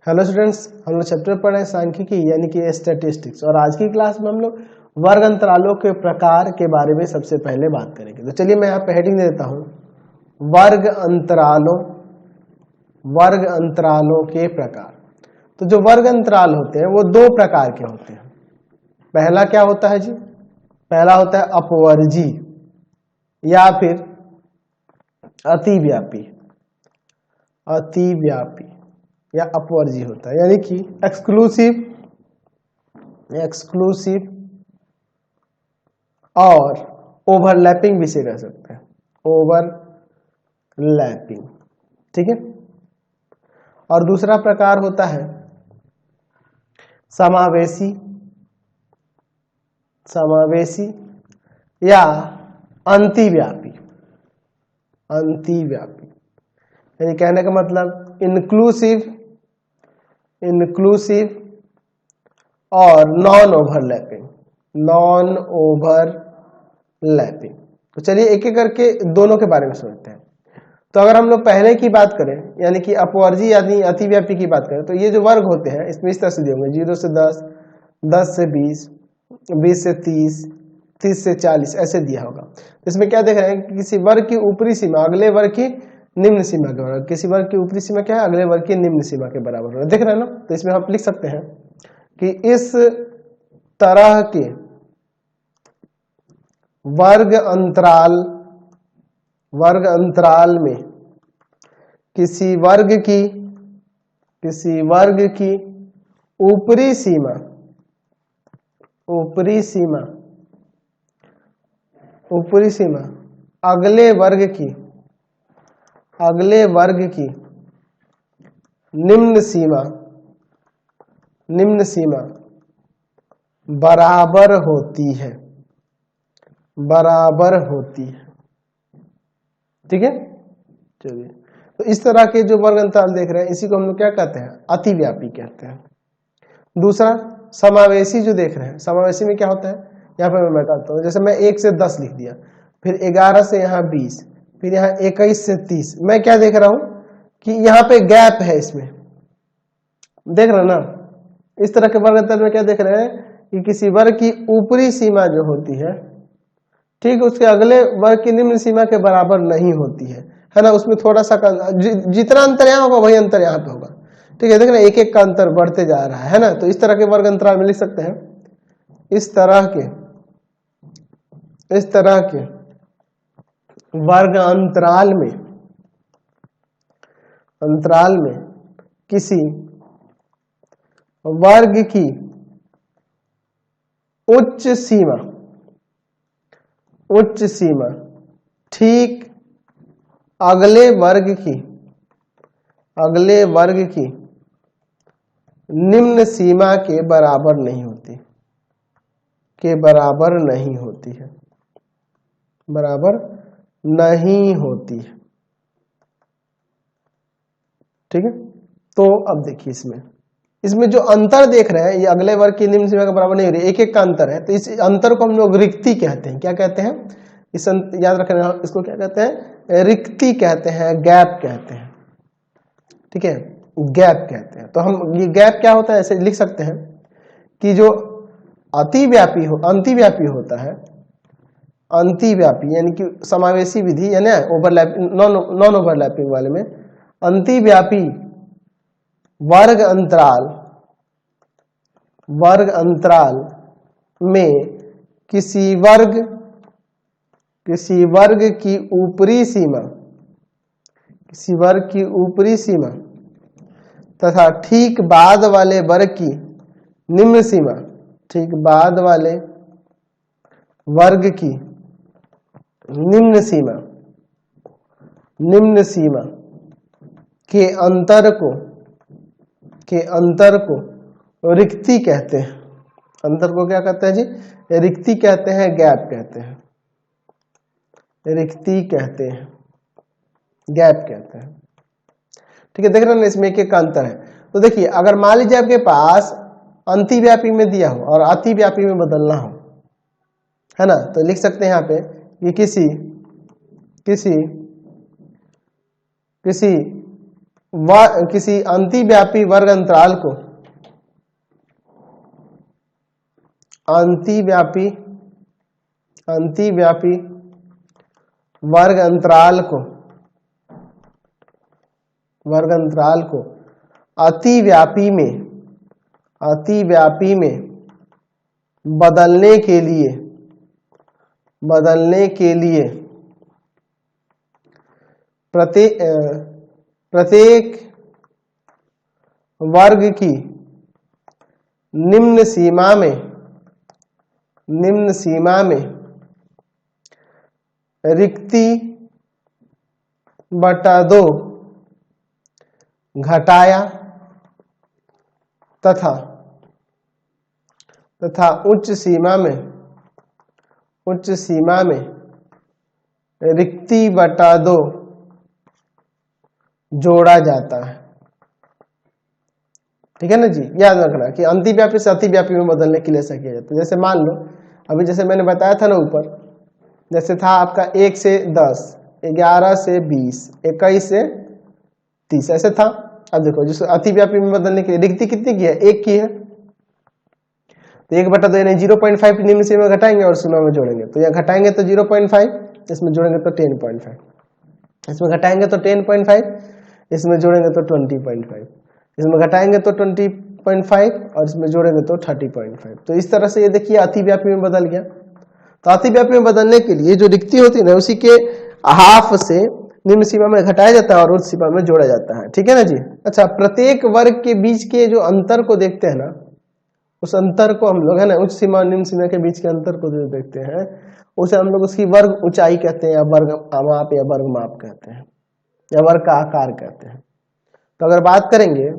Hello students, हम लोग chapter पढ़ रहे हैं सांख्यिकी यानी कि स्टैटिस्टिक्स। और आज की क्लास में हम लोग वर्ग अंतरालों के प्रकार के बारे में सबसे पहले बात करेंगे। तो चलिए मैं यहाँ पे हेडिंग दे देता हूँ, वर्ग अंतरालों के प्रकार। तो जो वर्ग अंतराल होते हैं वो दो प्रकार के होते हैं। पहला क्या होता है जी? पहला होता है अपवर्जी या फिर अतिव्यापी या अपवर्जी होता है, यानी कि एक्सक्लूसिव और ओवरलैपिंग भी से कह सकते हैं, ओवरलैपिंग। ठीक है। और दूसरा प्रकार होता है समावेशी या अंतिव्यापी। यानी कहने का मतलब इंक्लूसिव और नॉन ओवरलैपिंग। तो चलिए एक एक करके दोनों के बारे में समझते हैं। तो अगर हम लोग पहले की बात करें यानी कि अपवर्जी यानी अतिव्यापी की बात करें, तो ये जो वर्ग होते हैं इसमें इस तरह से दिए होंगे, 0 से 10, 10 से 20, 20 से 30, 30 से 40 ऐसे दिया होगा। तो इसमें क्या देख रहे हैं कि किसी वर्ग की ऊपरी सीमा अगले वर्ग की निम्न सीमा के बराबर, किसी वर्ग की ऊपरी सीमा क्या है, अगले वर्ग की निम्न सीमा के बराबर होगा। देख रहे हैं ना? तो इसमें आप लिख सकते हैं कि इस तरह के वर्ग अंतराल में किसी वर्ग की ऊपरी सीमा अगले वर्ग की निम्न सीमा बराबर होती है। ठीक है। चलिए, तो इस तरह के जो वर्ग अंतराल देख रहे हैं इसी को हम लोग क्या कहते हैं, अतिव्यापी कहते हैं। दूसरा समावेशी जो देख रहे हैं, समावेशी में क्या होता है, यहाँ पर मैं बताता हूँ। जैसे मैं 1 से 10 लिख दिया, फिर 11 से यहाँ 20, फिर यहाँ 21 से 30। मैं क्या देख रहा हूँ कि यहाँ पे गैप है, इसमें देख रहे हैं ना? इस तरह के वर्ग अंतराल में क्या देख रहे हैं कि किसी वर्ग की ऊपरी सीमा जो होती है, ठीक, उसके अगले वर्ग की निम्न सीमा के बराबर नहीं होती है ना? उसमें थोड़ा सा जितना अंतर यहाँ होगा वही अंतर यहाँ पे होगा। ठीक है, देख रहे हैं, एक एक का अंतर बढ़ते जा रहा है ना? तो इस तरह के वर्ग अंतराल में लिख सकते हैं, इस तरह के वर्ग अंतराल में किसी वर्ग की उच्च सीमा ठीक अगले वर्ग की निम्न सीमा के बराबर नहीं होती है। ठीक है। तो अब देखिए, इसमें जो अंतर देख रहे हैं ये अगले वर्ग की निम्न सीमा के बराबर नहीं हो रही, एक एक का अंतर है। तो इस अंतर को हम लोग रिक्ति कहते हैं। क्या कहते हैं? याद रखना, इसको क्या कहते हैं, रिक्ति कहते हैं, गैप कहते हैं। ठीक है, गैप कहते हैं। तो हम ये गैप क्या होता है ऐसे लिख सकते हैं कि जो अंतिव्यापी होता है, अंतिव्यापी यानी कि समावेशी विधि यानी नॉन ओवरलैपिंग वाले में, अंतिव्यापी वर्ग अंतराल में किसी वर्ग की ऊपरी सीमा तथा ठीक बाद वाले वर्ग की निम्न सीमा, ठीक बाद वाले वर्ग की निम्न सीमा के अंतर को रिक्ति कहते हैं। अंतर को क्या कहते हैं जी? रिक्ति कहते हैं, गैप कहते हैं, गैप कहते हैं। ठीक है, देख रहे हैं इसमें एक एक का अंतर है। तो देखिए, अगर मान लीजिए आपके पास अंतिव्यापी में दिया हो और अतिव्यापी में बदलना हो, है ना, तो लिख सकते हैं यहाँ पे कि किसी किसी अंतिव्यापी वर्ग अंतराल को अंतिव्यापी वर्ग अंतराल को अतिव्यापी में बदलने के लिए प्रत्येक वर्ग की निम्न सीमा में रिक्ति बटा 2 घटाया तथा उच्च सीमा में रिक्ति बटा 2 जोड़ा जाता है। ठीक है ना जी, याद रखना कि अंतिव्यापी से अतिव्यापी में बदलने के लिए ऐसा किया जाता है। जैसे मान लो अभी जैसे मैंने बताया था ना ऊपर, जैसे था आपका 1 से 10, 11 से 20, 21 से 30 ऐसे था। अब देखो जिस अतिव्यापी में बदलने के लिए रिक्ति कितनी की है? 1 की है, तो 1/2 यानी 0.5 निम्न सीमा में घटाएंगे और सीमा में जोड़ेंगे। तो यहाँ घटाएंगे तो 0.5, इसमें जोड़ेंगे तो 10.5, इसमें घटाएंगे तो 10.5, इसमें जोड़ेंगे तो 20.5, इसमें घटाएंगे तो 20.5 और इसमें जोड़ेंगे तो 30.5। तो इस तरह से ये देखिए अतिव्यापी में बदल गया। तो अतिव्यापी में बदलने के लिए जो रिक्ति होती है ना, उसी के हाफ से निम्न सीमा में घटाया जाता है और उच्च सीमा में जोड़ा जाता है। ठीक है ना जी। अच्छा, प्रत्येक वर्ग के बीच के जो अंतर को देखते हैं ना, उस अंतर को हम लोग है ना उच्च सीमा और निम्न सीमा के बीच के अंतर को जो देखते हैं उसे हम लोग उसकी वर्ग ऊंचाई कहते हैं, या वर्ग माप या वर्ग माप कहते हैं, या वर्ग का आकार कहते हैं। तो अगर बात करेंगे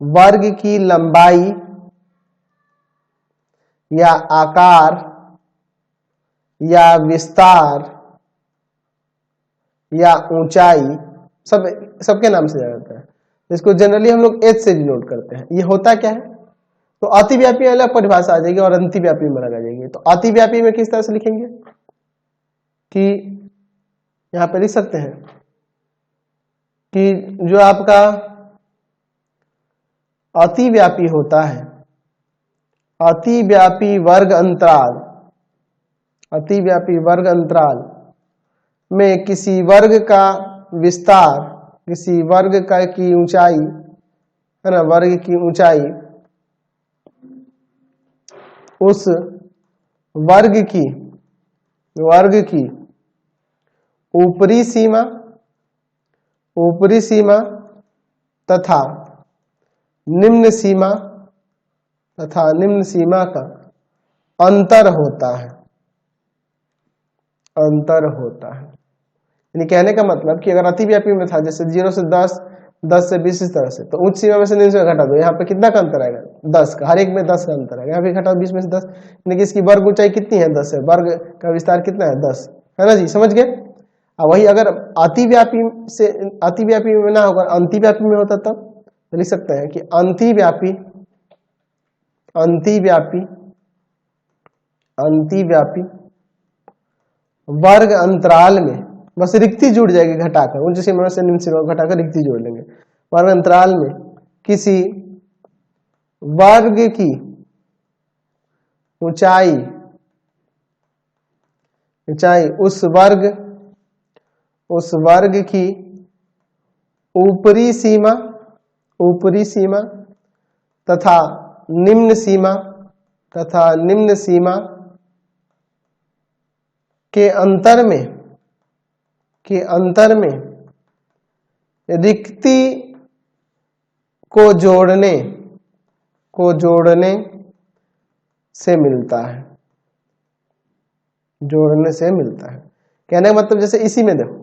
वर्ग की लंबाई या आकार या विस्तार या ऊंचाई, सबके नाम से जाना जाता है। इसको जनरली हम लोग एच से डिनोट करते हैं। ये होता क्या है? तो अतिव्यापी अलग परिभाषा आ जाएगी और अंतिव्यापी में अलग आ जाएगी। तो अतिव्यापी में किस तरह से लिखेंगे कि यहां पे लिख सकते हैं कि जो आपका अतिव्यापी होता है, अतिव्यापी वर्ग अंतराल में किसी वर्ग का विस्तार, किसी वर्ग की ऊंचाई है ना, वर्ग की ऊंचाई उस वर्ग की ऊपरी सीमा तथा निम्न सीमा का अंतर होता है। यानी कहने का मतलब कि अगर अतिव्यापी में था जैसे 0 से 10, 10 से 20 इस तरह से, तो उच्च सीमा में से निम्न सीमा घटा दो, यहाँ पे कितना का अंतर आएगा? 10 का, हर एक में 10 का अंतर आएगा। यहाँ पे घटा 20 में से 10, यानी कि इसकी वर्ग ऊंचाई कितनी है? 10 है। वर्ग का विस्तार कितना है? 10 है ना जी, समझ गए। अब वही अगर अतिव्यापी में ना होकर अंतिव्यापी में होता तब तो लिख सकते हैं कि अंतिव्यापी वर्ग अंतराल में बस रिक्ति जुड़ जाएगी घटाकर, उच्च सीमा से निम्न सीमा घटाकर रिक्ति जोड़ लेंगे। वर्ग अंतराल में किसी वर्ग की ऊंचाई उस वर्ग की ऊपरी सीमा तथा निम्न सीमा के अंतर में रिक्ति को जोड़ने से मिलता है। कहने का मतलब जैसे इसी में देखो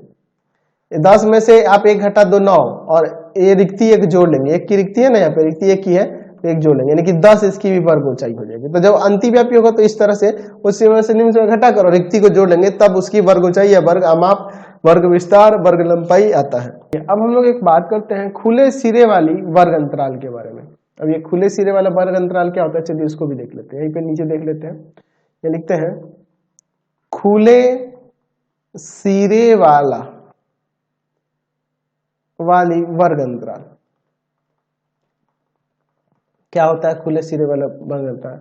10 में से आप 1 घटा दो 9 और ये रिक्ति एक जोड़ लेंगे, एक की रिक्ति है ना, यहाँ पे रिक्ति एक की है, एक जोड़ लेंगे, यानी कि 10 इसकी भी वर्ग ऊंचाई हो जाएगी। तो जब अंतिव्यापी होगा तो इस तरह से उस सीमा से निम्न सीमा घटा कर और रिक्ति को जोड़ लेंगे, तब उसकी वर्ग ऊंचाई या वर्ग आमाप, वर्ग विस्तार, वर्ग लंबाई आता है। अब हम लोग एक बात करते हैं खुले सिरे वाली वर्ग अंतराल के बारे में। अब ये खुले सिरे वाला वर्ग अंतराल क्या होता है, चलिए उसको भी देख लेते हैं। यहीं पे नीचे देख लेते हैं, ये लिखते हैं खुले सिरे वाला वाली वर्ग अंतराल क्या होता है? खुले सिरे वाला वर्ग अंतराल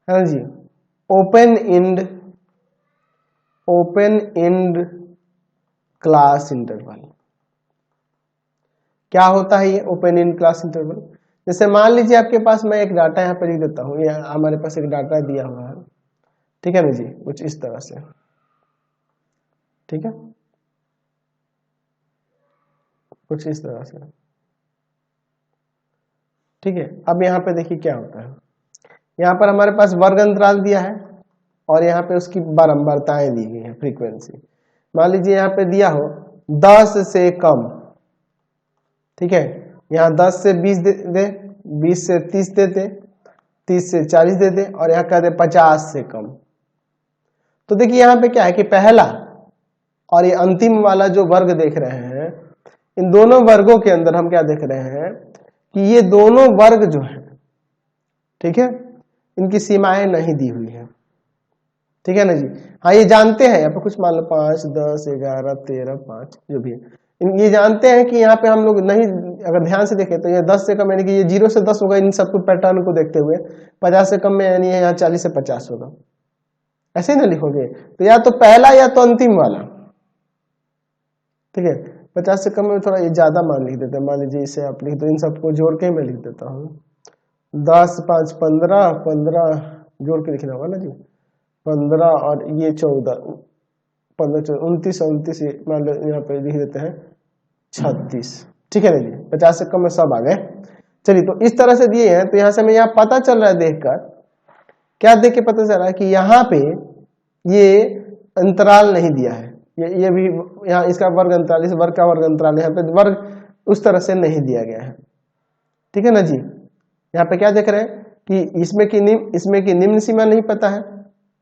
है ना जी। ओपन एंड क्लास इंटरवल क्या होता है ये ओपन एंड क्लास इंटरवल? जैसे मान लीजिए आपके पास, मैं एक डाटा यहाँ पर लिख देता हूँ, यहाँ हमारे पास एक डाटा दिया हुआ है, ठीक है ना जी, कुछ इस तरह से, ठीक है, कुछ इस तरह से, ठीक है। अब यहाँ पे देखिए क्या होता है, यहाँ पर हमारे पास वर्ग अंतराल दिया है और यहाँ पे उसकी बारंबारताएं दी गई है, फ्रीक्वेंसी। मान लीजिए यहाँ पे दिया हो 10 से कम, ठीक है, यहाँ 10 से 20 दे, 20 से 30 दे दे, 30 से 40 दे दे, और यहाँ कहते 50 से कम। तो देखिए यहाँ पे क्या है कि पहला और ये अंतिम वाला जो वर्ग देख रहे हैं, इन दोनों वर्गों के अंदर हम क्या देख रहे हैं कि ये दोनों वर्ग जो है, ठीक है, इनकी सीमाएं नहीं दी हुई है, ठीक है ना जी। हाँ, ये जानते हैं यहाँ पे कुछ मान लो 5, 10, 11, 13, 5 जो भी है, ये जानते हैं कि यहाँ पे हम लोग नहीं, अगर ध्यान से देखें तो ये 10 से कम यानी कि ये 0 से 10 होगा, इन सबको पैटर्न को देखते हुए। 50 से कम में यानी यहाँ 40 से 50 होगा, ऐसे ही ना लिखोगे, तो या तो पहला या तो अंतिम वाला, ठीक है। 50 से कम में थोड़ा ये ज्यादा मान लिख देते हैं, मान लीजिए इसे आप लिख दो, इन सबको जोड़ के मैं लिख देता हूँ 10, 5, 15, 15 जोड़ के लिखना होगा ना जी, 15 और ये 14, 15, 29, 29 मान लो यहाँ पे लिख देते हैं 36, ठीक है ना जी। 50 से कम में सब आ गए। चलिए, तो इस तरह से दिए हैं, तो यहाँ से हमें यहाँ पता चल रहा है, देखकर क्या देख के पता चल रहा है कि यहाँ पे ये अंतराल नहीं दिया है, ये भी यहाँ इसका वर्ग अंतराल, इस वर्ग का वर्ग अंतराल, यहाँ पे वर्ग उस तरह से नहीं दिया गया है, ठीक है ना जी। यहाँ पे क्या देख रहे हैं कि इसमें की निम्न सीमा नहीं पता है,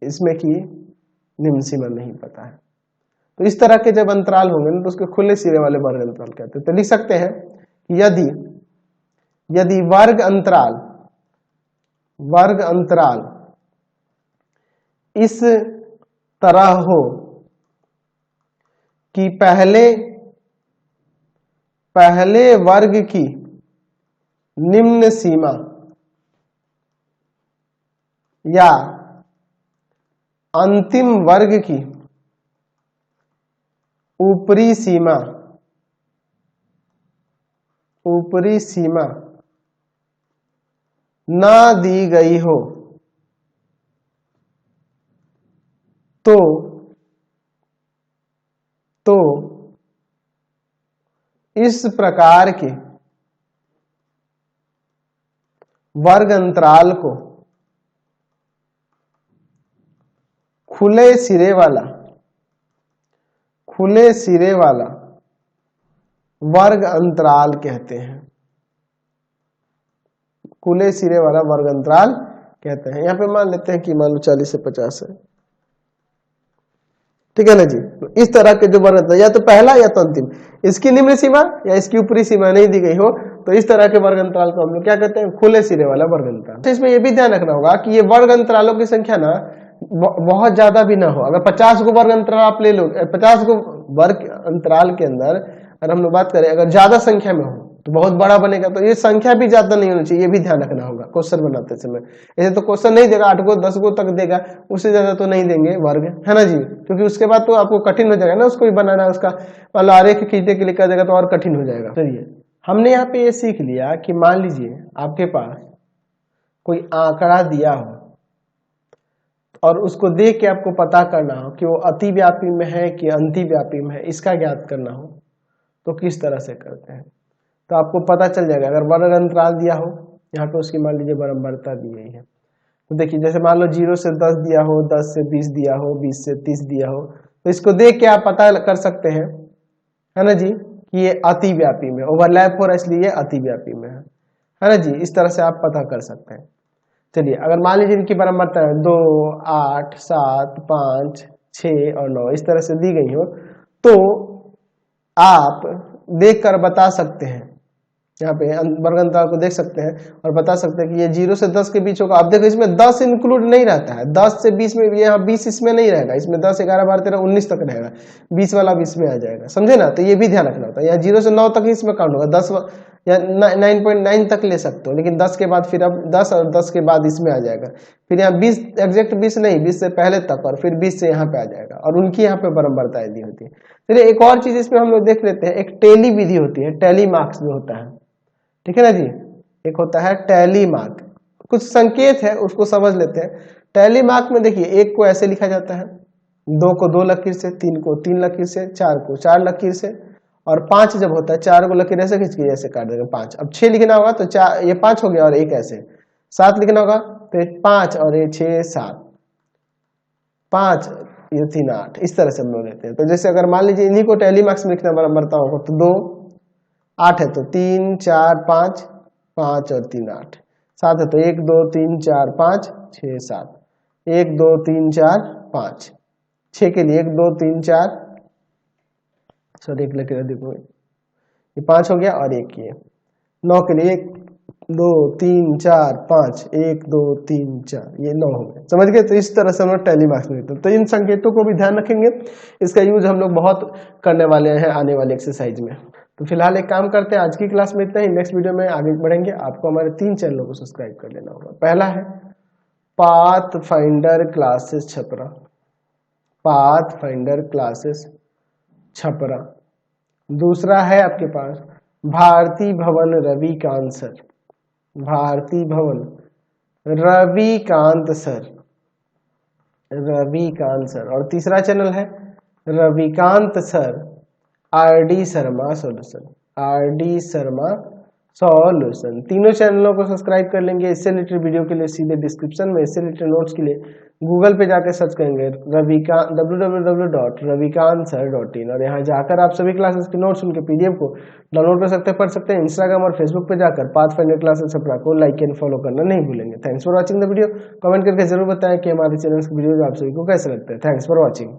इसमें की निम्न सीमा नहीं पता है। तो इस तरह के जब अंतराल होंगे ना, तो उसके खुले सिरे वाले वर्ग अंतराल कहते हैं। तो लिख सकते हैं कि यदि वर्ग अंतराल इस तरह हो कि पहले वर्ग की निम्न सीमा या अंतिम वर्ग की ऊपरी सीमा ना दी गई हो, तो इस प्रकार के वर्ग अंतराल को खुले सिरे वाला वर्ग अंतराल कहते हैं। खुले सिरे वाला वर्ग अंतराल कहते हैं। यहाँ पे मान लेते हैं कि मान लो 40 से 50 है, ठीक है ना जी। तो इस तरह के जो वर्ग अंतराल, या तो पहला या तो अंतिम, इसकी निम्न सीमा या इसकी ऊपरी सीमा नहीं दी गई हो, तो इस तरह के वर्ग अंतराल को हम लोग क्या कहते हैं? खुले सिरे वाला वर्ग अंतराल। तो इसमें यह भी ध्यान रखना होगा कि ये वर्ग अंतरालों की संख्या ना बहुत ज्यादा भी ना हो। अगर 50 को वर्ग अंतराल आप ले लो, 50 को वर्ग अंतराल के अंदर अगर हम लोग बात करें, अगर ज्यादा संख्या में हो तो बहुत बड़ा बनेगा। तो ये संख्या भी ज्यादा नहीं होनी चाहिए, ये भी ध्यान रखना होगा क्वेश्चन बनाते समय। ऐसे तो क्वेश्चन नहीं देगा 8 को 10 को तक देगा, उससे ज्यादा तो नहीं देंगे वर्ग, है ना जी। क्योंकि उसके बाद तो आपको कठिन हो जाएगा ना उसको भी बनाना, उसका मतलब आरेख खींचने के लिए कर देगा तो और कठिन हो जाएगा। चलिए, हमने यहाँ पे ये सीख लिया कि मान लीजिए आपके पास कोई आंकड़ा दिया हो और उसको देख के आपको पता करना हो कि वो अतिव्यापी में है कि अंतिव्यापी में है, इसका ज्ञात करना हो तो किस तरह से करते हैं। तो आपको पता चल जाएगा, अगर वर्ग अंतराल दिया हो, यहाँ पे उसकी मान लीजिए बारंबारता दी गई है। तो देखिए, जैसे मान लो 0 से 10 दिया हो, 10 से 20 दिया हो, 20 से 30 दिया हो, तो इसको देख के आप पता कर सकते हैं, है ना जी, कि ये अतिव्यापी में ओवरलैप हो रहा है, इसलिए ये अतिव्यापी में है ना जी। इस तरह से आप पता कर सकते हैं। चलिए, अगर मान लीजिए इनकी बारंबारता 2, 8, 7, 5, 6 और 9 इस तरह से दी गई हो, तो आप देखकर बता सकते हैं यहाँ पे वर्ग अंतराल को देख सकते हैं और बता सकते हैं कि ये 0 से 10 के बीच होगा। अब देखो इसमें 10 इंक्लूड नहीं रहता है, 10 से 20 में, यहाँ 20 इसमें नहीं रहेगा, इसमें 10, 11, 12, 13, 19 तक रहेगा, 20 वाला 20 में आ जाएगा, समझे ना। तो ये भी ध्यान रखना होता है, यहाँ 0 से 9 तक ही इसमें काउंट होगा, 10 या 9.9 तक ले सकते हो, लेकिन 10 के बाद फिर अब 10 और 10 के बाद इसमें आ जाएगा, फिर यहाँ 20 एग्जैक्ट 20 नहीं, 20 से पहले तक, और फिर 20 से यहाँ पे आ जाएगा, और उनकी यहाँ पे बराबरता दी होती है। चलिए एक और चीज इसमें हम लोग देख लेते हैं, एक टैली विधि होती है, टैली मार्क्स जो होता है, ठीक है ना जी। एक होता है टैली मार्क, कुछ संकेत है उसको समझ लेते हैं। टैली मार्क में देखिए, एक को ऐसे लिखा जाता है, 2 को 2 लकीर से, 3 को 3 लकीर से, 4 को 4 लकीर से, और 5 जब होता है 4 को लकीर ऐसे खींच के ऐसे काट देंगे 5। अब 6 लिखना होगा तो 4, ये 5 हो गया, और एक ऐसे 7 लिखना होगा तो 5 और ये 6 7, 5 ये 3 8, इस तरह से हम लोग लेते हैं। तो जैसे अगर मान लीजिए इन्हीं को टैली मार्क्स में लिखना बराबरता होगा तो 2 8 है तो 3 4 5, 5 और 3 8, 7 है तो 1 2 3 4 5 6 7, 1 2 3 4 5, 6 के लिए 1 2 3 4, सॉरी एक लेकर देखो, ये 5 हो गया, और एक ये 9 के लिए 1 2 3 4 5, 1 2 3 4, ये 9 हो गया, समझ गए। तो इस तरह से हम लोग टैली मार्क्स में लेते हैं। तो इन संकेतों को भी ध्यान रखेंगे, इसका यूज हम लोग बहुत करने वाले हैं आने वाले एक्सरसाइज में। तो फिलहाल एक काम करते हैं, आज की क्लास में इतना ही, नेक्स्ट वीडियो में आगे बढ़ेंगे। आपको हमारे 3 चैनलों को सब्सक्राइब कर लेना होगा। पहला है path finder classes Chhapra, path finder classes Chhapra. दूसरा है आपके पास भारती भवन रविकांत सर, भारती भवन रविकांत सर, रविकांत सर। और तीसरा चैनल है Ravikant sir RD Sharma solution, RD Sharma solution. तीनों चैनलों को सब्सक्राइब कर लेंगे। इससे रिलेटेड वीडियो के लिए सीधे डिस्क्रिप्शन में, इससे रिलेटेड नोट्स के लिए गूगल पे जाकर सर्च करेंगे रविकांत www.ravikansir.in, और यहाँ जाकर आप सभी क्लासेस के नोट्स, उनके पीडीएफ को डाउनलोड कर सकते हैं, पढ़ सकते हैं। इंस्टाग्राम और फेसबुक पे जाकर पाथ फाइंडर क्लासेस छपरा को लाइक एंड फॉलो करना नहीं भूलेंगे। Thanks for watching the video. Comment करके जरूर बताएं कि हमारे चैनल के वीडियो आप सभी को कैसे लगते हैं। Thanks for watching.